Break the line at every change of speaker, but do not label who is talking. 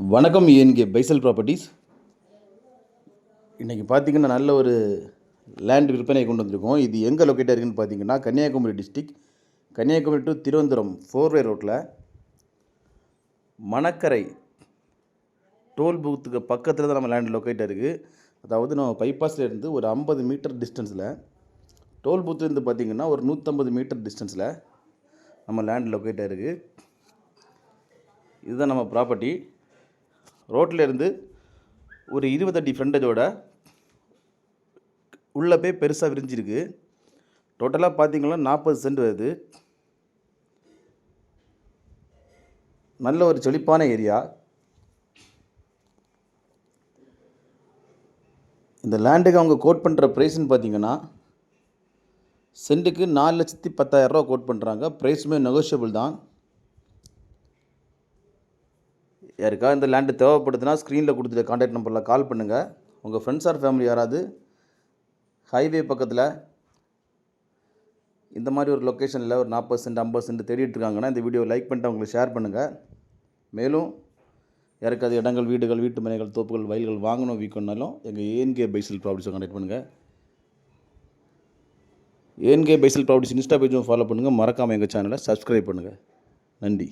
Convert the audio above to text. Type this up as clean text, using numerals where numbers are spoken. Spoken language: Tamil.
வணக்கம் ஏன்கே பைசல் ப்ராப்பர்ட்டிஸ். இன்றைக்கி பார்த்திங்கன்னா நல்ல ஒரு லேண்ட் விற்பனை கொண்டு வந்திருக்கோம். இது எங்கே லொக்கேட்டாக இருக்குதுன்னு பார்த்தீங்கன்னா கன்னியாகுமரி டிஸ்ட்ரிக், கன்னியாகுமரி டு திருவனந்தபுரம் 4-வே ரோட்டில் மணக்கரை டோல் பூத்துக்கு பக்கத்தில் தான் நம்ம லேண்ட் லொக்கேட்டாக இருக்குது. அதாவது நம்ம பைபாஸில் இருந்து ஒரு 50 மீட்டர் டிஸ்டன்ஸில், டோல் பூத்துலேருந்து பார்த்திங்கன்னா ஒரு 150 மீட்டர் டிஸ்டன்ஸில் நம்ம லேண்ட் லொக்கேட்டாக இருக்குது. இதுதான் நம்ம ப்ராப்பர்ட்டி. ரோட்டில் இருந்து ஒரு 20 அடி ஃப்ரண்டேஜோட உள்ளே போய் பெருசாக விரிஞ்சிருக்கு. டோட்டலாக பார்த்திங்கன்னா 40 சென்ட் வருது. நல்ல ஒரு செழிப்பான ஏரியா. இந்த லேண்டுக்கு அவங்க கோட் பண்ணுற ப்ரைஸ்ன்னு பார்த்திங்கன்னா சென்ட்டுக்கு 4,10,000 கோட் பண்ணுறாங்க. ப்ரைஸுமே நெகோஷியபிள் தான். யாருக்கா இந்த லேண்டு தேவைப்படுதுன்னா ஸ்க்ரீனில் கொடுத்துட்டு கான்டாக்ட் நம்பரில் கால் பண்ணுங்கள். உங்கள் ஃப்ரெண்ட்ஸ் ஆர் ஃபேமிலி யாராவது ஹைவே பக்கத்தில் இந்த மாதிரி ஒரு லொக்கேஷனில் ஒரு 40 சென்ட் 50 சென்ட் தேடிட்டு இருக்காங்கன்னா இந்த வீடியோ லைக் பண்ணிட்டு அவங்களுக்கு ஷேர் பண்ணுங்கள். மேலும் யாருக்காவது இடங்கள், வீடுகள், வீட்டு மனைகள், தோப்புகள், வயல்கள் வாங்கணும் விற்கணுன்னாலும் எங்கள் ஏன்கே பைசல் ப்ராப்பர்ட்டிஸை கான்டாக்ட் பண்ணுங்கள். ஏன்கே பைசல் ப்ராப்பர்ட்டிஸ் இன்ஸ்டா பேஜும் ஃபாலோ பண்ணுங்கள். மறக்காமல் எங்கள் சேனலை சப்ஸ்கிரைப் பண்ணுங்கள். நன்றி.